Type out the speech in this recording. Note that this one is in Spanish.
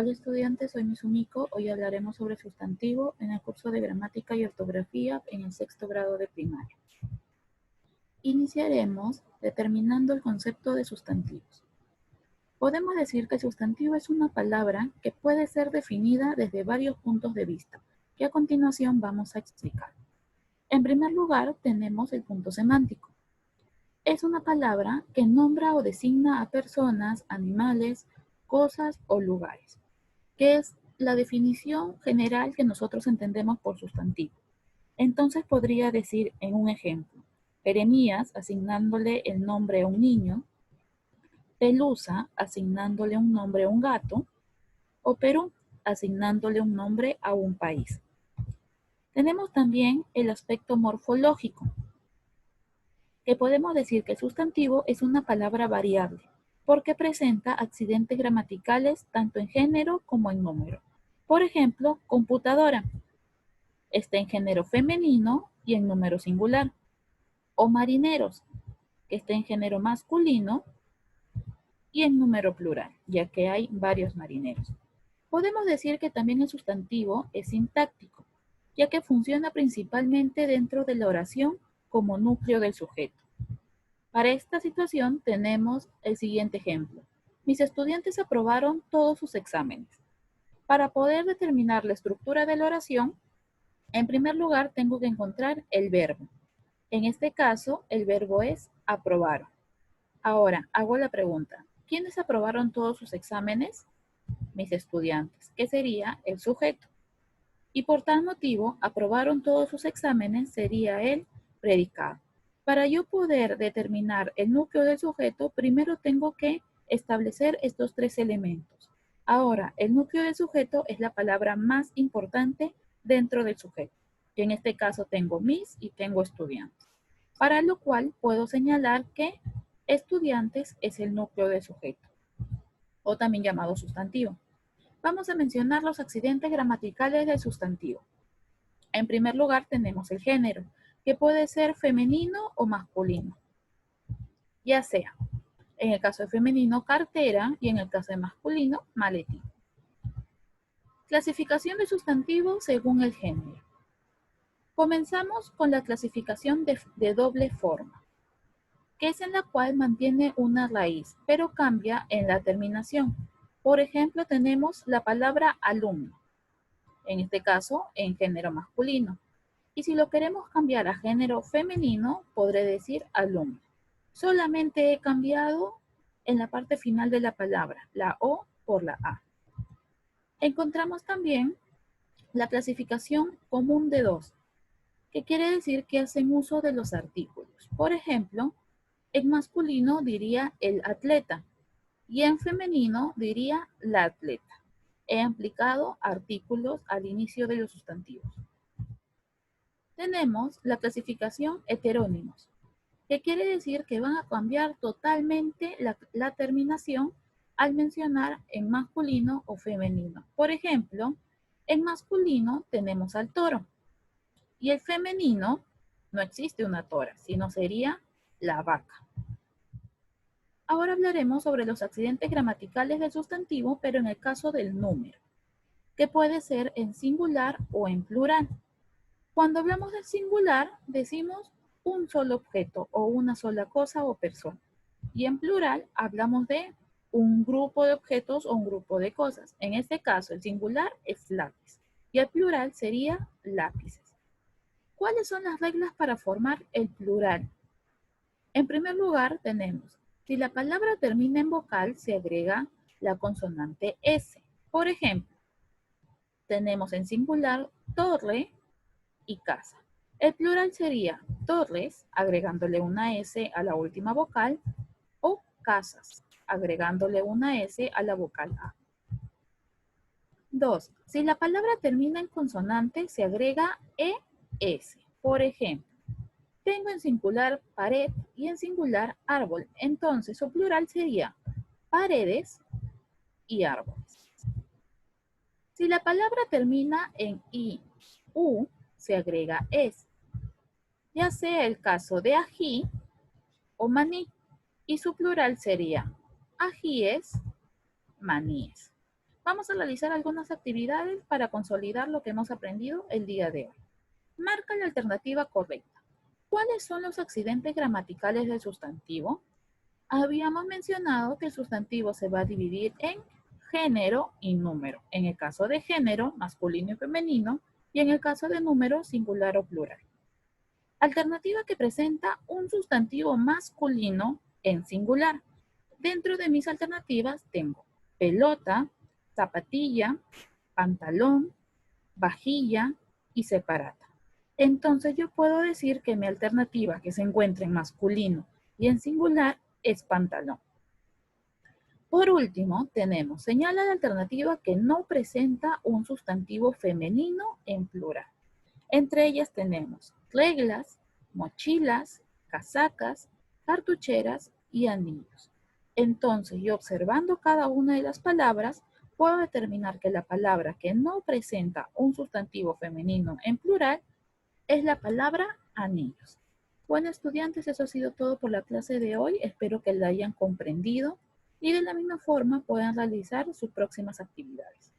Hola estudiantes, soy Mizumiko. Hoy hablaremos sobre sustantivo en el curso de gramática y ortografía en el sexto grado de primaria. Iniciaremos determinando el concepto de sustantivos. Podemos decir que el sustantivo es una palabra que puede ser definida desde varios puntos de vista, que a continuación vamos a explicar. En primer lugar, tenemos el punto semántico. Es una palabra que nombra o designa a personas, animales, cosas o lugares, que es la definición general que nosotros entendemos por sustantivo. Entonces podría decir en un ejemplo, Jeremías asignándole el nombre a un niño, Pelusa asignándole un nombre a un gato, o Perú asignándole un nombre a un país. Tenemos también el aspecto morfológico, que podemos decir que el sustantivo es una palabra variable, porque presenta accidentes gramaticales tanto en género como en número. Por ejemplo, computadora está en género femenino y en número singular. O marineros, que está en género masculino y en número plural, ya que hay varios marineros. Podemos decir que también el sustantivo es sintáctico, ya que funciona principalmente dentro de la oración como núcleo del sujeto. Para esta situación tenemos el siguiente ejemplo. Mis estudiantes aprobaron todos sus exámenes. Para poder determinar la estructura de la oración, en primer lugar tengo que encontrar el verbo. En este caso, el verbo es aprobar. Ahora, hago la pregunta. ¿Quiénes aprobaron todos sus exámenes? Mis estudiantes, que sería el sujeto. Y por tal motivo, aprobaron todos sus exámenes sería el predicado. Para yo poder determinar el núcleo del sujeto, primero tengo que establecer estos tres elementos. Ahora, el núcleo del sujeto es la palabra más importante dentro del sujeto, que en este caso tengo mis y tengo estudiantes. Para lo cual puedo señalar que estudiantes es el núcleo del sujeto, o también llamado sustantivo. Vamos a mencionar los accidentes gramaticales del sustantivo. En primer lugar tenemos el género, que puede ser femenino o masculino, ya sea, en el caso de femenino, cartera, y en el caso de masculino, maletín. Clasificación de sustantivos según el género. Comenzamos con la clasificación de doble forma, que es en la cual mantiene una raíz, pero cambia en la terminación. Por ejemplo, tenemos la palabra alumno, en este caso en género masculino. Y si lo queremos cambiar a género femenino, podré decir alumno. Solamente he cambiado en la parte final de la palabra, la O por la A. Encontramos también la clasificación común de dos, que quiere decir que hacen uso de los artículos. Por ejemplo, en masculino diría el atleta y en femenino diría la atleta. He aplicado artículos al inicio de los sustantivos. Tenemos la clasificación heterónimos, que quiere decir que van a cambiar totalmente la terminación al mencionar en masculino o femenino. Por ejemplo, en masculino tenemos al toro y el femenino no existe una tora, sino sería la vaca. Ahora hablaremos sobre los accidentes gramaticales del sustantivo, pero en el caso del número, que puede ser en singular o en plural. Cuando hablamos del singular, decimos un solo objeto o una sola cosa o persona. Y en plural hablamos de un grupo de objetos o un grupo de cosas. En este caso, el singular es lápiz y el plural sería lápices. ¿Cuáles son las reglas para formar el plural? En primer lugar, tenemos, si la palabra termina en vocal, se agrega la consonante S. Por ejemplo, tenemos en singular torre y casa. El plural sería torres, agregándole una S a la última vocal, o casas, agregándole una S a la vocal A. 2. Si la palabra termina en consonante, se agrega ES. Por ejemplo, tengo en singular pared y en singular árbol. Entonces, su plural sería paredes y árboles. Si la palabra termina en I, U, se agrega ES, ya sea el caso de ají o maní, y su plural sería ajíes, maníes. Vamos a realizar algunas actividades para consolidar lo que hemos aprendido el día de hoy. Marca la alternativa correcta. ¿Cuáles son los accidentes gramaticales del sustantivo? Habíamos mencionado que el sustantivo se va a dividir en género y número. En el caso de género, masculino y femenino, y en el caso de número, singular o plural. Alternativa que presenta un sustantivo masculino en singular. Dentro de mis alternativas tengo pelota, zapatilla, pantalón, vajilla y separata. Entonces yo puedo decir que mi alternativa que se encuentra en masculino y en singular es pantalón. Por último, tenemos señala la alternativa que no presenta un sustantivo femenino en plural. Entre ellas tenemos reglas, mochilas, casacas, cartucheras y anillos. Entonces, yo observando cada una de las palabras, puedo determinar que la palabra que no presenta un sustantivo femenino en plural es la palabra anillos. Bueno, estudiantes, eso ha sido todo por la clase de hoy. Espero que la hayan comprendido y de la misma forma puedan realizar sus próximas actividades.